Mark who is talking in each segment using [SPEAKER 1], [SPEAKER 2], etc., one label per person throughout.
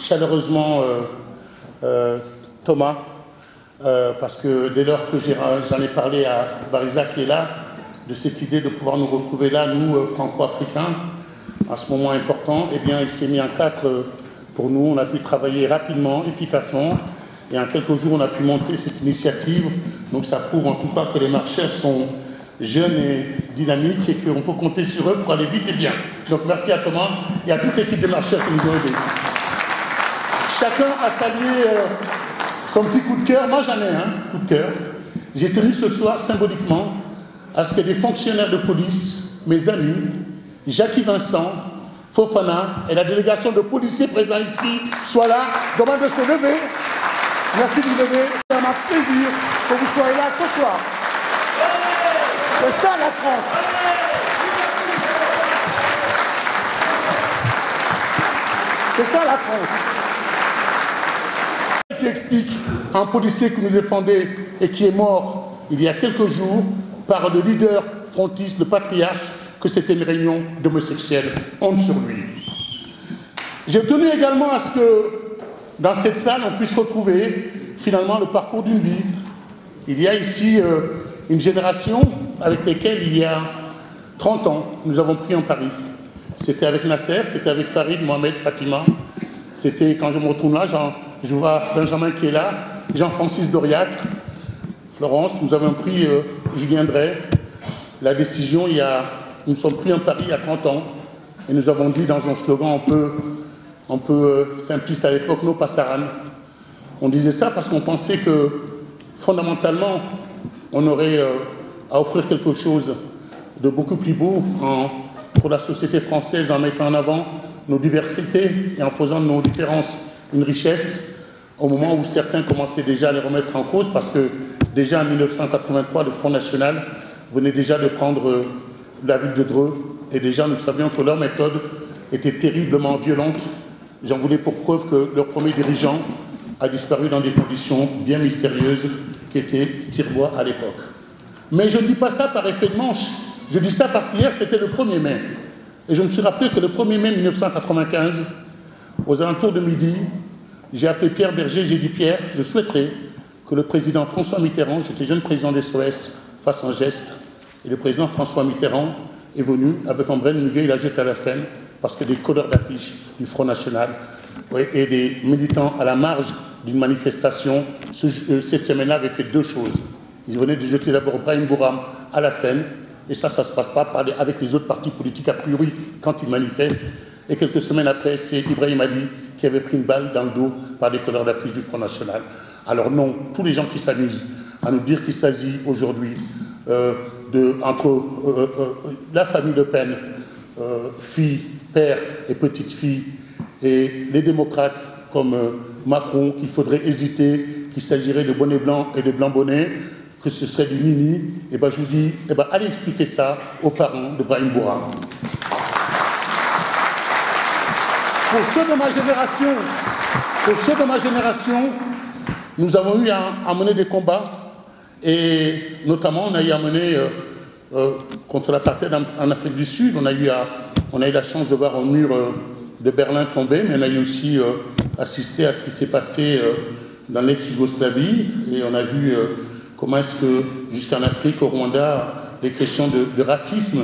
[SPEAKER 1] chaleureusement Thomas, parce que dès lors que j'en ai parlé à Bariza qui est là, de cette idée de pouvoir nous retrouver là, nous, franco-africains, à ce moment important, eh bien, il s'est mis en quatre pour nous. On a pu travailler rapidement, efficacement, et en quelques jours, on a pu monter cette initiative. Donc, ça prouve en tout cas que les marcheurs sont jeunes et dynamiques et qu'on peut compter sur eux pour aller vite et bien. Donc, merci à Thomas et à toute l'équipe de marcheurs qui nous ont aidés. Chacun a salué son petit coup de cœur. Moi, j'en ai un coup de cœur. J'ai tenu ce soir, symboliquement, à ce que des fonctionnaires de police, mes amis, Jackie Vincent, Fofana et la délégation de policiers présents ici soient là. Demande de se lever. Merci de vous lever. C'est un plaisir que vous soyez là ce soir. C'est ça la France. C'est ça la France. Qui explique un policier que nous défendait et qui est mort il y a quelques jours par le leader frontiste, le patriarche, que c'était une réunion d'homosexuels. Honte sur lui. J'ai tenu également à ce que dans cette salle, on puisse retrouver finalement le parcours d'une vie. Il y a ici une génération avec laquelle il y a 30 ans, nous avons pris en Paris. C'était avec Nasser, c'était avec Farid, Mohamed, Fatima. C'était, quand je me retrouve là, je vois Benjamin qui est là, Jean-Francis Doriac, Florence, nous avons pris Julien Drey. La décision, nous sommes pris en Paris il y a 30 ans et nous avons dit dans un slogan un peu simpliste à l'époque, no passaran. On disait ça parce qu'on pensait que fondamentalement, on aurait à offrir quelque chose de beaucoup plus beau pour la société française en mettant en avant nos diversités et en faisant de nos différences une richesse au moment où certains commençaient déjà à les remettre en cause parce que déjà en 1983, le Front National venait déjà de prendre la ville de Dreux et déjà nous savions que leur méthode était terriblement violente. J'en voulais pour preuve que leur premier dirigeant a disparu dans des conditions bien mystérieuses qui étaient Stirbois à l'époque. Mais je ne dis pas ça par effet de manche, je dis ça parce qu'hier c'était le 1er mai. Et je me suis rappelé que le 1er mai 1995, aux alentours de midi, j'ai appelé Pierre Berger, j'ai dit Pierre, je souhaiterais que le président François Mitterrand, j'étais jeune président des SOS, fasse un geste. Et le président François Mitterrand est venu avec un brin de muguet, il a jeté à la scène parce que des colleurs d'affiches du Front National et des militants à la marge d'une manifestation, cette semaine-là, avaient fait deux choses. Ils venaient de jeter d'abord Brahim Bouram à la scène, et ça ne se passe pas avec les autres partis politiques a priori quand ils manifestent. Et quelques semaines après, c'est Ibrahim Ali qui avait pris une balle dans le dos par des colleurs d'affiches du Front National. Alors non, tous les gens qui s'amusent à nous dire qu'il s'agit aujourd'hui entre la famille Le Pen, fille, père et petite-fille, et les démocrates comme Macron, qu'il faudrait hésiter, qu'il s'agirait de bonnet blanc et de blanc bonnet, que ce serait du nini, et ben je vous dis, allez expliquer ça aux parents de Brahim Bouram. Pour ceux de ma génération, nous avons eu à mener des combats, et notamment on a eu à mener contre l'apartheid en Afrique du Sud. On a eu la chance de voir un mur de Berlin tomber, mais on a eu aussi assisté à ce qui s'est passé dans l'ex-Yougoslavie, et on a vu comment est-ce que, jusqu'en Afrique, au Rwanda, des questions de racisme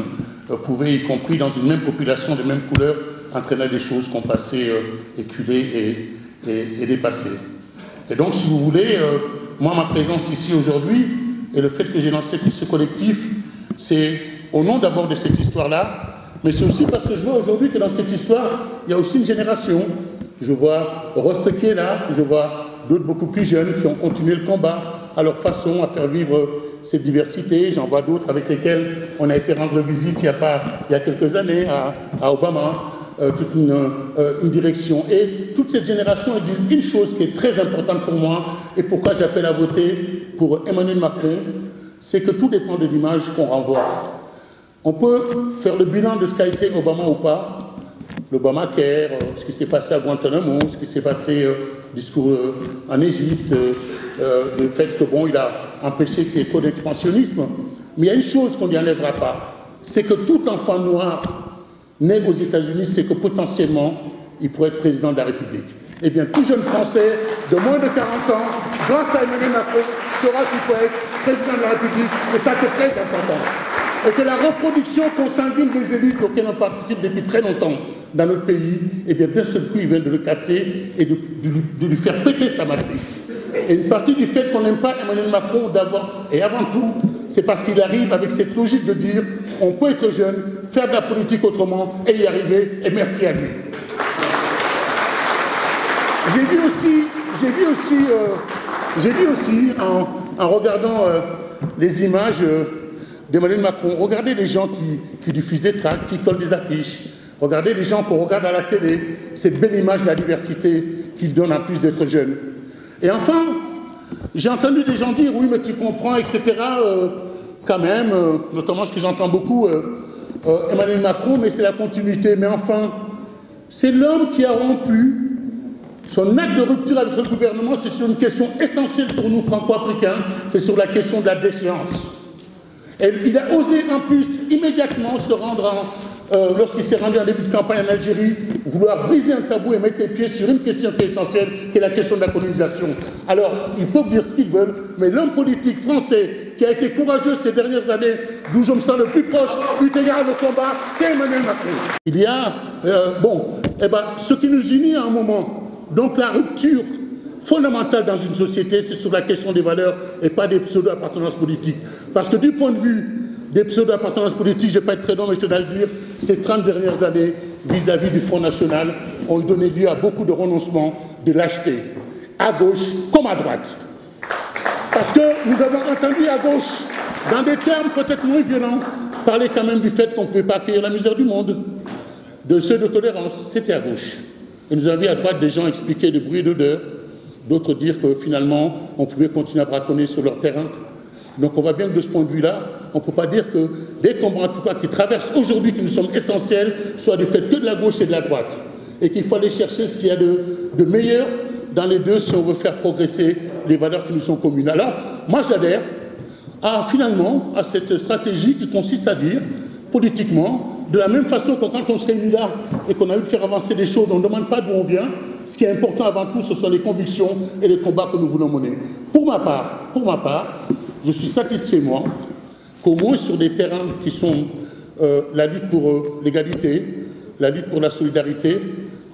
[SPEAKER 1] pouvaient, y compris dans une même population de même couleur, entraîner des choses qu'on passait éculées et dépassées. Et donc, si vous voulez, moi, ma présence ici aujourd'hui, et le fait que j'ai lancé tout ce collectif, c'est au nom d'abord de cette histoire-là, mais c'est aussi parce que je vois aujourd'hui que dans cette histoire, il y a aussi une génération. Je vois Rost qui est là, je vois d'autres beaucoup plus jeunes qui ont continué le combat à leur façon à faire vivre cette diversité. J'en vois d'autres avec lesquels on a été rendre visite il y a quelques années à Obama, toute une direction. Et toute cette génération, ils disent une chose qui est très importante pour moi et pourquoi j'appelle à voter pour Emmanuel Macron, c'est que tout dépend de l'image qu'on renvoie. On peut faire le bilan de ce qu'a été Obama ou pas, l'Obamacare, ce qui s'est passé à Guantanamo, ce qui s'est passé discours en Égypte, le fait que bon, il a empêché qu'il y ait trop d'expansionnisme. Mais il y a une chose qu'on n'y enlèvera pas, c'est que tout enfant noir né aux États-Unis, c'est que potentiellement, il pourrait être président de la République. eh bien, tout jeune Français de moins de 40 ans, grâce à Emmanuel Macron, sera qui peut être président de la République, et ça c'est très important. Et que la reproduction consanguine des élites auxquelles on participe depuis très longtemps dans notre pays, eh bien, d'un seul coup, il vient de le casser et de lui faire péter sa matrice. Et une partie du fait qu'on n'aime pas Emmanuel Macron d'abord et avant tout, c'est parce qu'il arrive avec cette logique de dire on peut être jeune, faire de la politique autrement et y arriver, et merci à lui. J'ai vu aussi en regardant les images d'Emmanuel Macron, regardez les gens qui diffusent des tracts, qui collent des affiches, regardez les gens qu'on regarde à la télé, cette belle image de la diversité qu'il donne en plus d'être jeune. Et enfin, j'ai entendu des gens dire, oui, mais tu comprends, etc., quand même, notamment ce que j'entends beaucoup, Emmanuel Macron, mais c'est la continuité. Mais enfin, c'est l'homme qui a rompu son acte de rupture avec le gouvernement, c'est sur une question essentielle pour nous franco-africains, c'est sur la question de la déchéance. Et il a osé en plus immédiatement se rendre, lorsqu'il s'est rendu en début de campagne en Algérie, vouloir briser un tabou et mettre les pieds sur une question qui est essentielle, qui est la question de la colonisation. Alors, ils peuvent dire ce qu'ils veulent, mais l'homme politique français qui a été courageux ces dernières années, d'où je me sens le plus proche, eu égard le combat, c'est Emmanuel Macron. Il y a, ce qui nous unit à un moment, donc la rupture fondamentale dans une société, c'est sur la question des valeurs et pas des pseudo-appartenances politiques. Parce que du point de vue des pseudo-appartenances politiques, je ne vais pas être très long, mais je dois le dire, ces 30 dernières années, vis-à-vis du Front National, ont donné lieu à beaucoup de renoncements, de lâcheté, à gauche comme à droite. Parce que nous avons entendu à gauche, dans des termes peut-être moins violents, parler quand même du fait qu'on ne pouvait pas accueillir la misère du monde, de ceux de tolérance, c'était à gauche. Et nous avions à droite des gens expliquer de bruit et d'odeur, d'autres dire que finalement, on pouvait continuer à braconner sur leur terrain. Donc on voit bien que de ce point de vue-là, on ne peut pas dire que des combats en tout cas qui traversent aujourd'hui, qui nous sommes essentiels, soient du fait que de la gauche et de la droite. Et qu'il faut aller chercher ce qu'il y a de meilleur dans les deux si on veut faire progresser les valeurs qui nous sont communes. Alors, moi j'adhère finalement à cette stratégie qui consiste à dire, politiquement, de la même façon que quand on se réunit là et qu'on a eu de faire avancer des choses, on ne demande pas d'où on vient. Ce qui est important avant tout, ce sont les convictions et les combats que nous voulons mener. Pour ma part, je suis satisfait, moi, qu'au moins sur des terrains qui sont la lutte pour l'égalité, la lutte pour la solidarité,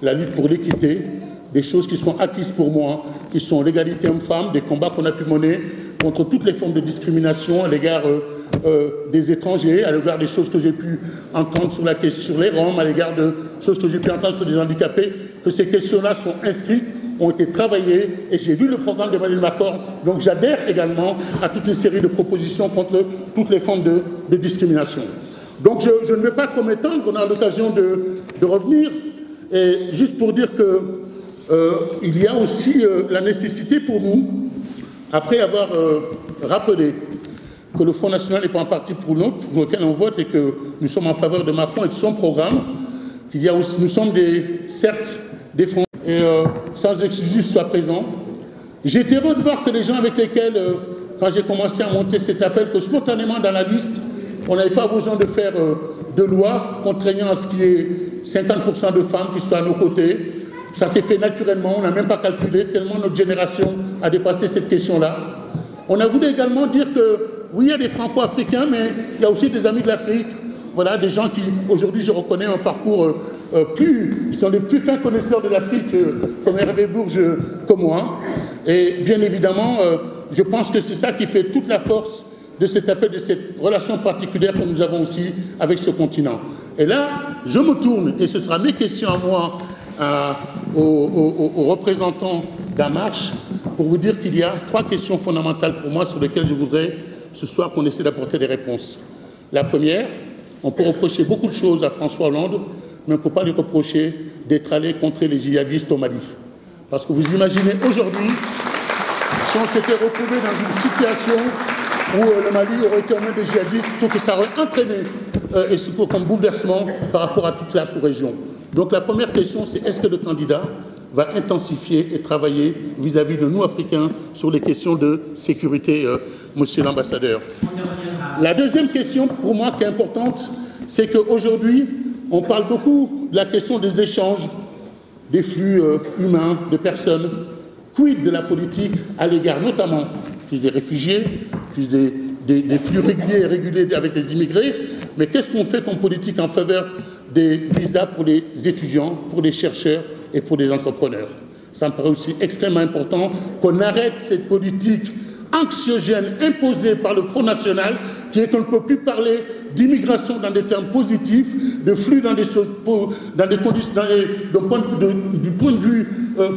[SPEAKER 1] la lutte pour l'équité, des choses qui sont acquises pour moi, qui sont l'égalité homme-femme, des combats qu'on a pu mener contre toutes les formes de discrimination à l'égard des étrangers, à l'égard des choses que j'ai pu entendre sur la question sur les Roms, à l'égard de choses que j'ai pu entendre sur les handicapés, que ces questions-là sont inscrites, ont été travaillées, et j'ai lu le programme d'Emmanuel Macron, donc j'adhère également à toute une série de propositions contre toutes les formes de discrimination. Donc je ne vais pas trop m'étendre, on a l'occasion de revenir, et juste pour dire que il y a aussi la nécessité pour nous, après avoir rappelé que le Front National n'est pas un parti pour lequel on vote et que nous sommes en faveur de Macron et de son programme, qu'il y a aussi, nous sommes certes des Français, et sans excuse soit présent. J'ai été heureux de voir que les gens avec lesquels, quand j'ai commencé à monter cet appel, que spontanément dans la liste, on n'avait pas besoin de faire de loi contraignant à ce qu'il y ait 50% de femmes qui soient à nos côtés. Ça s'est fait naturellement, on n'a même pas calculé, tellement notre génération a dépassé cette question-là. On a voulu également dire que, oui, il y a des Franco-Africains, mais il y a aussi des amis de l'Afrique. Voilà, des gens qui, aujourd'hui, je reconnais un parcours ils sont les plus fins connaisseurs de l'Afrique, comme Hervé Bourges, comme moi. Et bien évidemment, je pense que c'est ça qui fait toute la force de cet appel, de cette relation particulière que nous avons aussi avec ce continent. Et là, je me tourne, et ce sera mes questions à moi, aux représentants d'En Marche, pour vous dire qu'il y a 3 questions fondamentales pour moi sur lesquelles je voudrais ce soir qu'on essaie d'apporter des réponses. La première, on peut reprocher beaucoup de choses à François Hollande, mais on ne peut pas lui reprocher d'être allé contre les djihadistes au Mali. Parce que vous imaginez aujourd'hui, si on s'était retrouvé dans une situation où le Mali aurait été en main des djihadistes, il faut que ça aurait entraîné et surtout comme bouleversement par rapport à toute la sous-région. Donc la première question, c'est est-ce que le candidat va intensifier et travailler vis-à-vis de nous, Africains, sur les questions de sécurité, monsieur l'ambassadeur. La deuxième question, pour moi, qui est importante, c'est qu'aujourd'hui, on parle beaucoup de la question des échanges des flux humains, de personnes. Quid de la politique à l'égard notamment des réfugiés, des flux réguliers et irréguliers avec les immigrés, mais qu'est-ce qu'on fait comme politique en faveur des visas pour les étudiants, pour les chercheurs et pour les entrepreneurs? Ça me paraît aussi extrêmement important qu'on arrête cette politique anxiogène imposée par le Front National, qui est qu'on ne peut plus parler d'immigration dans des termes positifs, de flux dans des choses, dans des conditions, du point de vue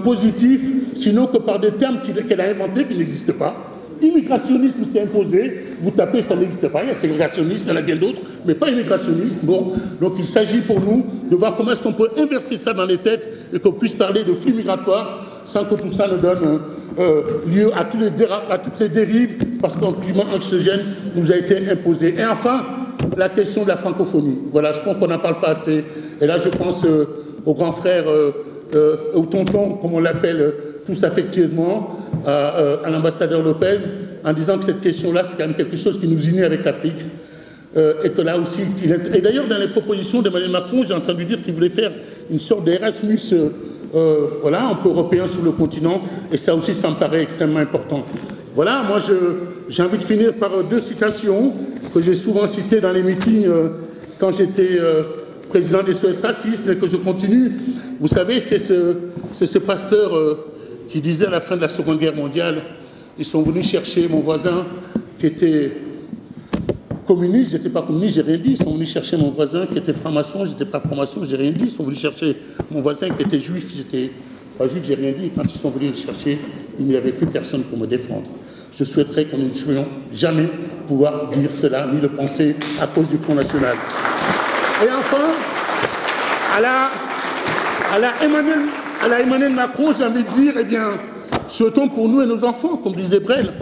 [SPEAKER 1] positif, sinon que par des termes qu'elle a inventés qui n'existent pas. Immigrationnisme s'est imposé, vous tapez, ça n'existe pas, il y a ségrégationnisme, il y en a bien d'autres, mais pas immigrationnisme. Bon, donc il s'agit pour nous de voir comment est-ce qu'on peut inverser ça dans les têtes et qu'on puisse parler de flux migratoires sans que tout ça ne donne lieu à toutes les dérives, parce qu'un climat anxiogène nous a été imposé. Et enfin, la question de la francophonie. Voilà, je pense qu'on n'en parle pas assez. Et là, je pense au grand frère, au tonton, comme on l'appelle tous affectueusement, à l'ambassadeur Lopez, en disant que cette question-là, c'est quand même quelque chose qui nous unit avec l'Afrique. Et que là aussi, et d'ailleurs, dans les propositions d'Emmanuel Macron, j'ai entendu dire qu'il voulait faire une sorte d'Erasmus, voilà, un peu européen sur le continent, et ça aussi, ça me paraît extrêmement important. Voilà, moi, j'ai envie de finir par deux citations que j'ai souvent citées dans les meetings quand j'étais président des SOS Racisme, et que je continue. Vous savez, c'est ce pasteur qui disait à la fin de la Seconde Guerre mondiale, ils sont venus chercher mon voisin qui était communiste, j'étais pas communiste, j'ai rien dit. Ils sont venus chercher mon voisin qui était franc-maçon, j'étais pas franc-maçon, j'ai rien dit. Ils sont venus chercher mon voisin qui était juif, j'étais pas juif, j'ai rien dit. Quand ils sont venus le chercher, il n'y avait plus personne pour me défendre. Je souhaiterais qu'on ne puissions jamais pouvoir dire cela, ni le penser à cause du Front National. Et enfin, à la Emmanuel Macron, j'ai envie de dire, eh bien, souhaitons pour nous et nos enfants, comme disait Brel,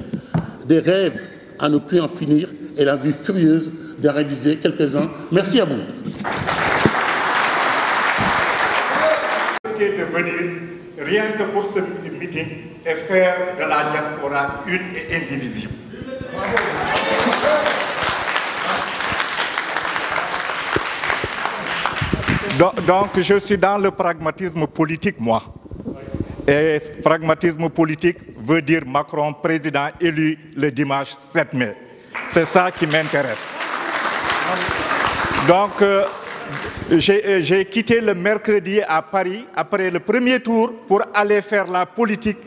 [SPEAKER 1] des rêves à ne plus en finir et la vie furieuse d'en réaliser quelques-uns. Merci à vous.
[SPEAKER 2] De venir rien que pour ce meeting et faire de la diaspora une et indivisible. Donc, je suis dans le pragmatisme politique, moi. Et ce pragmatisme politique veut dire Macron, président élu le dimanche 7 mai. C'est ça qui m'intéresse. Donc, j'ai quitté le mercredi à Paris après le premier tour pour aller faire la politique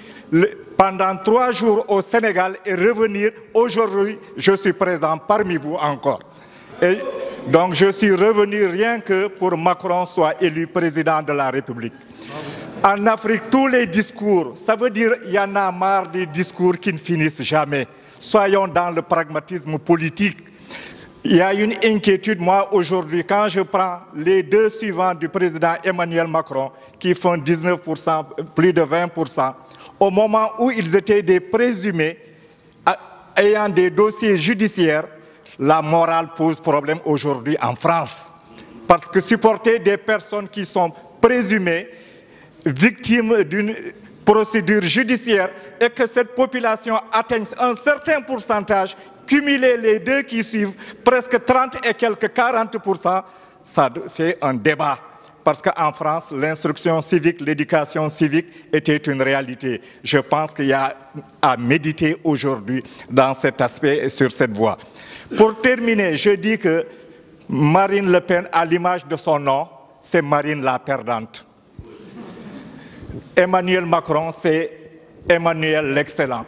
[SPEAKER 2] pendant 3 jours au Sénégal et revenir. Aujourd'hui, je suis présent parmi vous encore. Et donc, je suis revenu rien que pour Macron soit élu président de la République. En Afrique, tous les discours, ça veut dire qu'il y en a marre des discours qui ne finissent jamais. Soyons dans le pragmatisme politique. Il y a une inquiétude, moi, aujourd'hui, quand je prends les deux suivants du président Emmanuel Macron, qui font 19%, plus de 20%, au moment où ils étaient des présumés, ayant des dossiers judiciaires, la morale pose problème aujourd'hui en France. Parce que supporter des personnes qui sont présumées victimes d'une procédure judiciaire et que cette population atteigne un certain pourcentage, cumuler les deux qui suivent, presque 30 et quelques 40%, ça fait un débat. Parce qu'en France, l'instruction civique, l'éducation civique était une réalité. Je pense qu'il y a à méditer aujourd'hui dans cet aspect et sur cette voie. Pour terminer, je dis que Marine Le Pen, à l'image de son nom, c'est Marine la perdante. Emmanuel Macron, c'est Emmanuel l'excellent.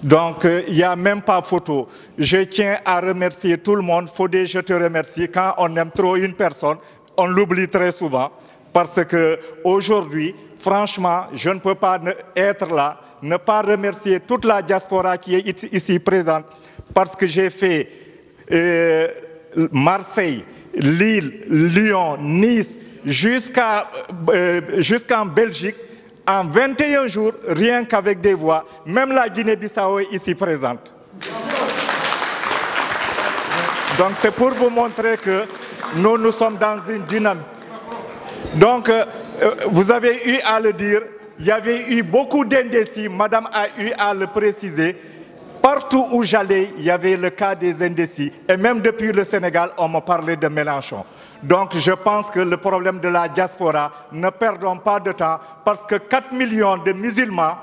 [SPEAKER 2] Donc, il n'y a même pas photo. Je tiens à remercier tout le monde. Fodé, je te remercie. Quand on aime trop une personne, on l'oublie très souvent. Parce qu'aujourd'hui, franchement, je ne peux pas être là, ne pas remercier toute la diaspora qui est ici présente. Parce que j'ai fait Marseille, Lille, Lyon, Nice, jusqu'en Belgique, en 21 jours, rien qu'avec des voix, même la Guinée-Bissau est ici présente. Donc c'est pour vous montrer que nous sommes dans une dynamique. Donc vous avez eu à le dire, il y avait eu beaucoup d'indécis, madame a eu à le préciser. Partout où j'allais, il y avait le cas des indécis. Et même depuis le Sénégal, on me parlait de Mélenchon. Donc je pense que le problème de la diaspora, ne perdons pas de temps, parce que 4 millions de musulmans,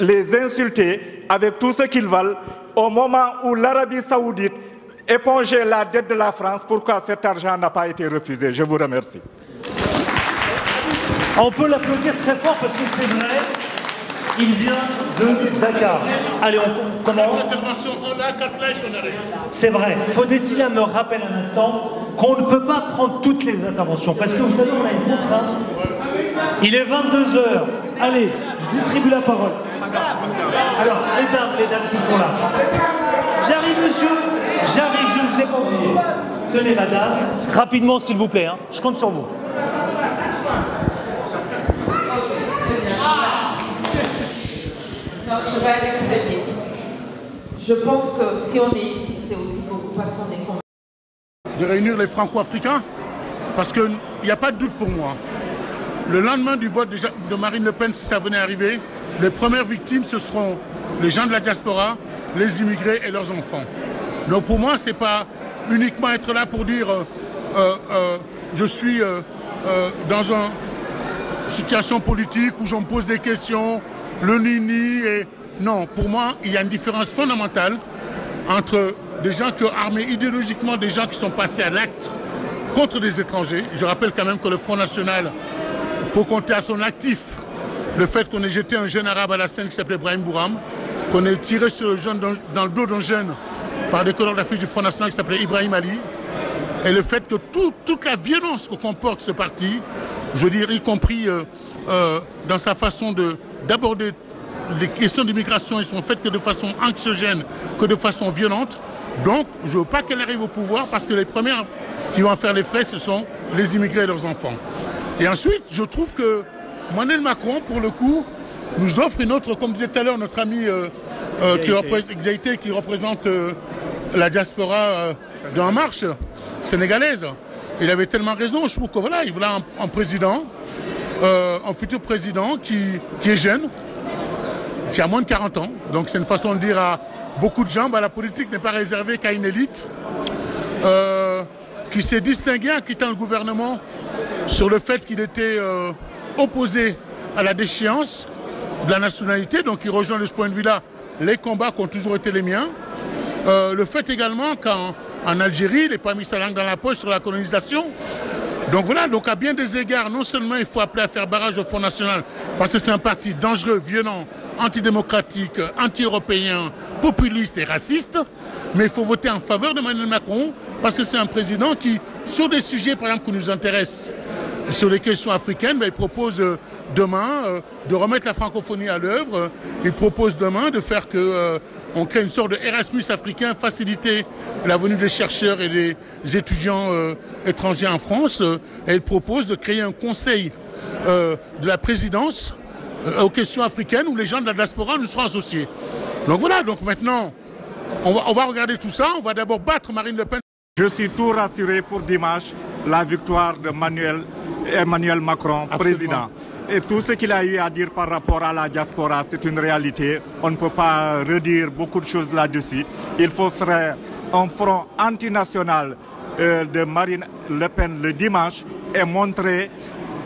[SPEAKER 2] les insulter avec tout ce qu'ils veulent, au moment où l'Arabie Saoudite épongeait la dette de la France, pourquoi cet argent n'a pas été refusé? Je vous remercie.
[SPEAKER 3] On peut l'applaudir très fort parce que c'est vrai, il vient de Dakar. Allez, on commence. C'est vrai. Fodessila me rappelle un instant qu'on ne peut pas prendre toutes les interventions parce que vous savez, on a une contrainte. Il est 22 h. Allez, je distribue la parole. Alors, les dames qui sont là. J'arrive, monsieur. J'arrive, je ne vous ai pas oublié. Tenez, madame. Rapidement, s'il vous plaît. Hein. Je compte sur vous.
[SPEAKER 4] Donc, je vais aller très vite. Je pense que si on est ici, c'est aussi beaucoup parce qu'on est convaincus.
[SPEAKER 1] De réunir les Franco-Africains, parce qu'il n'y a pas de doute pour moi. Le lendemain du vote de Marine Le Pen, si ça venait arriver, les premières victimes, ce seront les gens de la diaspora, les immigrés et leurs enfants. Donc pour moi, ce n'est pas uniquement être là pour dire je suis dans une situation politique où je me pose des questions, le nini et... Non, pour moi, il y a une différence fondamentale entre des gens qui ont armé idéologiquement des gens qui sont passés à l'acte contre des étrangers. Je rappelle quand même que le Front National, pour compter à son actif, le fait qu'on ait jeté un jeune arabe à la scène qui s'appelait Brahim Bouram, qu'on ait tiré sur le jeune dans le dos d'un jeune par des colons d'affiche du Front National qui s'appelait Ibrahim Ali, et le fait que toute la violence que comporte ce parti, je veux dire, y compris dans sa façon d'aborder les questions d'immigration, ils sont faites que de façon anxiogène, que de façon violente. Donc, je ne veux pas qu'elle arrive au pouvoir parce que les premières qui vont en faire les frais, ce sont les immigrés et leurs enfants. Et ensuite, je trouve que Emmanuel Macron, pour le coup, nous offre une autre, comme disait tout à l'heure notre ami qui représente la diaspora de En Marche sénégalaise. Il avait tellement raison. Je trouve que voilà, il voulait un président, un futur président qui est jeune, qui a moins de 40 ans. Donc c'est une façon de dire à beaucoup de gens, la politique n'est pas réservée qu'à une élite, qui s'est distingué en quittant le gouvernement sur le fait qu'il était opposé à la déchéance de la nationalité. Donc il rejoint de ce point de vue-là les combats qui ont toujours été les miens. Le fait également qu'en Algérie, il n'a pas mis sa langue dans la poche sur la colonisation. Donc voilà, donc à bien des égards, non seulement il faut appeler à faire barrage au Front National, parce que c'est un parti dangereux, violent, antidémocratique, anti-européen, populiste et raciste, mais il faut voter en faveur de Emmanuel Macron, parce que c'est un président qui, sur des sujets par exemple qui nous intéressent, sur les questions africaines, il propose demain de remettre la francophonie à l'œuvre. Il propose demain de faire qu'on crée une sorte de Erasmus africain, faciliter la venue des chercheurs et des étudiants étrangers en France. Et il propose de créer un conseil de la présidence aux questions africaines où les gens de la diaspora nous seront associés. Donc voilà, donc maintenant, on va regarder tout ça. On va d'abord battre Marine Le Pen.
[SPEAKER 2] Je suis tout rassuré pour dimanche, la victoire de Emmanuel Macron, président. Et tout ce qu'il a eu à dire par rapport à la diaspora, c'est une réalité. On ne peut pas redire beaucoup de choses là-dessus. Il faut faire un front antinational de Marine Le Pen le dimanche et montrer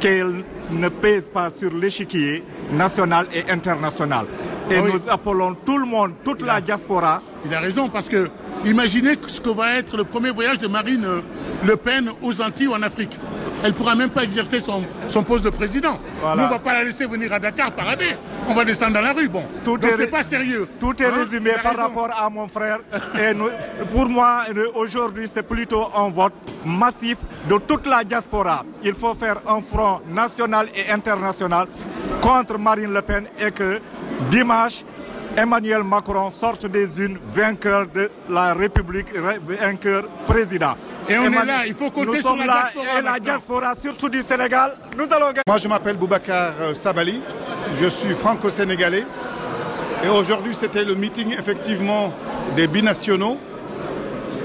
[SPEAKER 2] qu'elle ne pèse pas sur l'échiquier national et international. Et nous appelons tout le monde, toute la diaspora.
[SPEAKER 1] Il a raison, parce que imaginez ce que va être le premier voyage de Marine Le Pen aux Antilles ou en Afrique. Elle ne pourra même pas exercer son poste de président. Voilà. Nous, on ne va pas la laisser venir à Dakar parader. On va descendre dans la rue. Bon, donc c'est pas sérieux.
[SPEAKER 2] Tout est résumé par rapport à mon frère. Et pour moi, aujourd'hui, c'est plutôt un vote massif de toute la diaspora. Il faut faire un front national et international contre Marine Le Pen et que dimanche, Emmanuel Macron sorte des unes vainqueur de la République, vainqueur président.
[SPEAKER 1] Et on est là, il faut compter sur la diaspora.
[SPEAKER 2] Et la diaspora, surtout du Sénégal, nous allons gagner.
[SPEAKER 5] Moi, je m'appelle Boubacar Sabali, je suis franco-sénégalais. Et aujourd'hui, c'était le meeting, effectivement, des binationaux,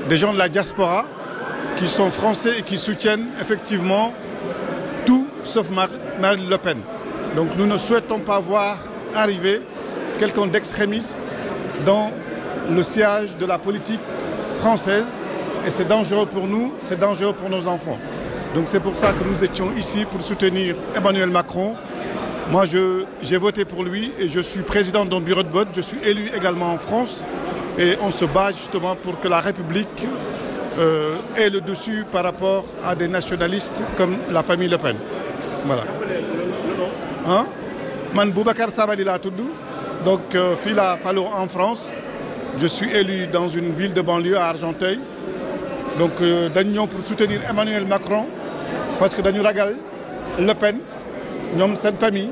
[SPEAKER 5] des gens de la diaspora, qui sont français et qui soutiennent, effectivement, tout sauf Marine Le Pen. Donc, nous ne souhaitons pas voir arriver quelqu'un d'extrémiste dans le sillage de la politique française. Et c'est dangereux pour nous, c'est dangereux pour nos enfants. Donc c'est pour ça que nous étions ici pour soutenir Emmanuel Macron. Moi, j'ai voté pour lui et je suis président d'un bureau de vote. Je suis élu également en France. Et on se bat justement pour que la République ait le dessus par rapport à des nationalistes comme la famille Le Pen. Voilà. Hein? Man Boubacar Sabali l'a tout dit. Donc, Fila Fallo en France. Je suis élu dans une ville de banlieue à Argenteuil. Donc, nous pour soutenir Emmanuel Macron. Parce que nous ragal Le Pen, nous cette famille,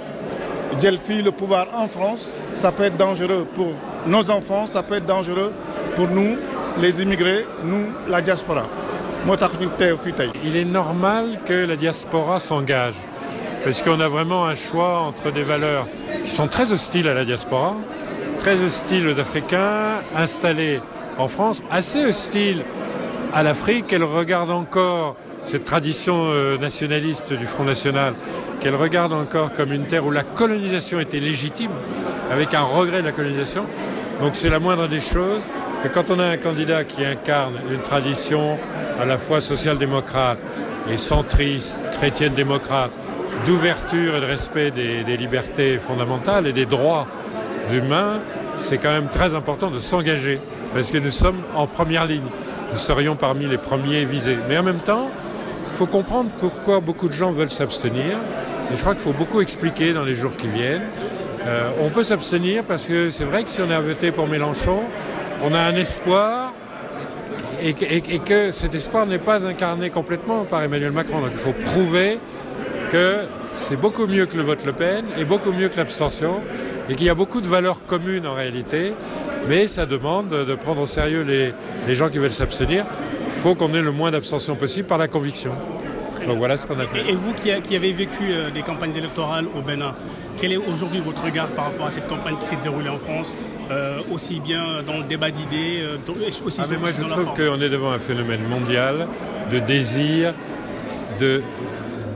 [SPEAKER 5] j'ai le pouvoir en France. Ça peut être dangereux pour nos enfants, ça peut être dangereux pour nous, les immigrés, nous, la diaspora.
[SPEAKER 6] Il est normal que la diaspora s'engage. Parce qu'on a vraiment un choix entre des valeurs qui sont très hostiles à la diaspora, très hostiles aux Africains, installés en France, assez hostiles à l'Afrique. Elle regarde encore cette tradition nationaliste du Front National, qu'elle regarde encore comme une terre où la colonisation était légitime, avec un regret de la colonisation. Donc c'est la moindre des choses que quand on a un candidat qui incarne une tradition à la fois social-démocrate et centriste, chrétienne-démocrate, d'ouverture et de respect des libertés fondamentales et des droits humains, c'est quand même très important de s'engager, parce que nous sommes en première ligne. Nous serions parmi les premiers visés. Mais en même temps, il faut comprendre pourquoi beaucoup de gens veulent s'abstenir. Et je crois qu'il faut beaucoup expliquer dans les jours qui viennent. On peut s'abstenir parce que c'est vrai que si on a voté pour Mélenchon, on a un espoir et que cet espoir n'est pas incarné complètement par Emmanuel Macron. Donc il faut prouver que c'est beaucoup mieux que le vote Le Pen et beaucoup mieux que l'abstention et qu'il y a beaucoup de valeurs communes en réalité, mais ça demande de prendre au sérieux les gens qui veulent s'abstenir. Il faut qu'on ait le moins d'abstention possible par la conviction. Donc voilà ce qu'on a fait.
[SPEAKER 7] Et vous qui avez vécu des campagnes électorales au Bénin, quel est aujourd'hui votre regard par rapport à cette campagne qui s'est déroulée en France, aussi bien dans le débat d'idées, aussi
[SPEAKER 6] mais moi je trouve qu'on est devant un phénomène mondial de désir de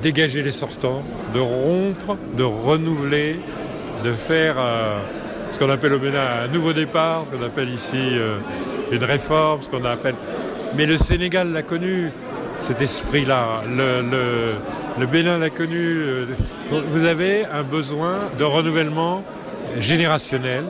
[SPEAKER 6] dégager les sortants, de rompre, de renouveler, de faire ce qu'on appelle au Bénin un nouveau départ, ce qu'on appelle ici une réforme, ce qu'on appelle... Mais le Sénégal l'a connu, cet esprit-là. Le Bénin l'a connu. Vous avez un besoin de renouvellement générationnel.